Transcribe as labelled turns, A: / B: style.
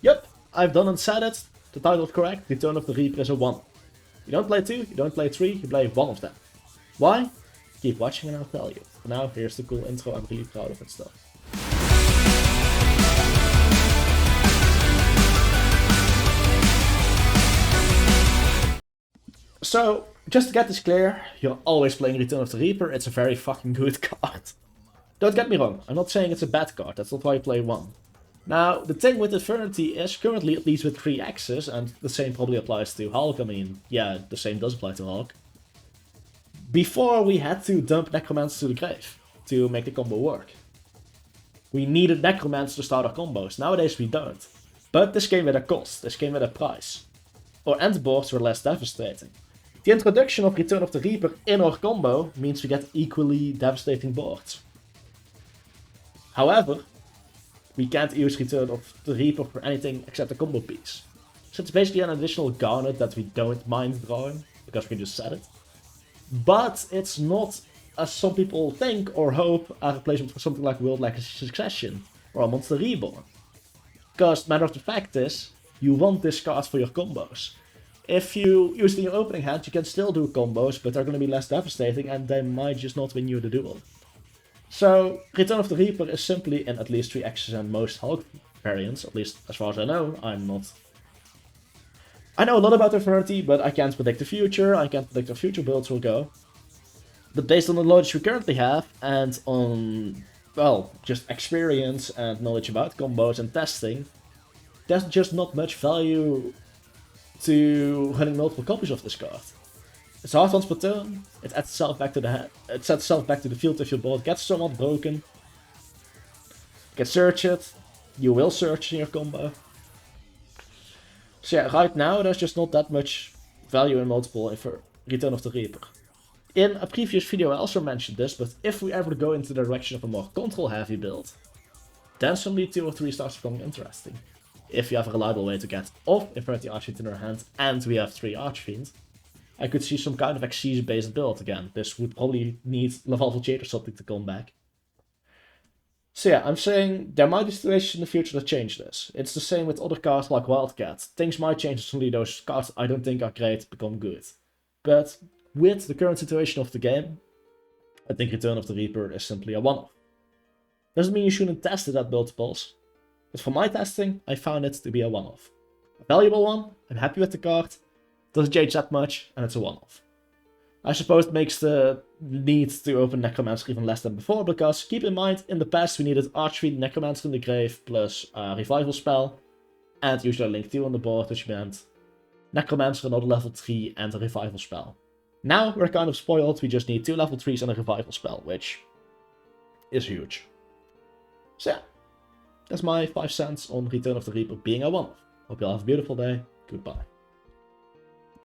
A: Yep, I've done and said it. The title is correct. Return of the Reaper is a 1. You don't play 2, you don't play 3, you play 1 of them. Why? Keep watching and I'll tell you. For now, here's the cool intro. I'm really proud of it still. So, just to get this clear, you're always playing Return of the Reaper. It's a very fucking good card. Don't get me wrong, I'm not saying it's a bad card. That's not why I play 1. Now, the thing with Infernity is currently at least with 3 axes, and the same probably applies to Hulk. I mean, yeah, the same does apply to Hulk. Before, we had to dump Necromancer to the grave to make the combo work. We needed Necromancer to start our combos. Nowadays we don't. But this came with a cost, this came with a price. Our end boards were less devastating. The introduction of Return of the Reaper in our combo means we get equally devastating boards. However, we can't use Return of the Reaper for anything except a combo piece. So it's basically an additional garnet that we don't mind drawing, because we just said it. But it's not, as some people think or hope, a replacement for something like World Legacy Succession or a Monster Reborn. Because matter of the fact is, you want this card for your combos. If you use it in your opening hand, you can still do combos, but they're going to be less devastating and they might just not win you the duel. So, Return of the Reaper is simply in at least 3 axes and most Hulk variants, at least as far as I know. I know a lot about Infernity, but I can't predict the future, I can't predict how future builds will go. But based on the knowledge we currently have, and on, well, just experience and knowledge about combos and testing, there's just not much value to running multiple copies of this card. It's hard once per turn, it adds itself back to the hand, it sets itself back to the field if your board gets somewhat broken. You can search it, you will search in your combo. So yeah, right now there's just not that much value in multiple for Return of the Reaper. In a previous video I also mentioned this, but if we ever go into the direction of a more control heavy build, then suddenly 2 or 3 starts becoming interesting. If you have a reliable way to get off Infernity Archfiend in our hand, and we have 3 Archfiend, I could see some kind of Xyz based build again. This would probably need Lavalval Jade or something to come back. So yeah, I'm saying there might be situations in the future that change this. It's the same with other cards like Wildcat. Things might change and suddenly those cards I don't think are great become good. But with the current situation of the game, I think Return of the Reaper is simply a one-off. Doesn't mean you shouldn't test it at multiples, but for my testing, I found it to be a one-off. A valuable one, I'm happy with the card, doesn't change that much, and it's a one-off. I suppose it makes the need to open Necromancer even less than before, because keep in mind, in the past we needed Archfiend, Necromancer in the grave, plus a Revival spell, and usually a Link 2 on the board, which meant Necromancer, another level 3, and a Revival spell. Now we're kind of spoiled, we just need 2 level 3s and a Revival spell, which is huge. So yeah, that's my 5 cents on Return of the Reaper being a one-off. Hope you all have a beautiful day, goodbye.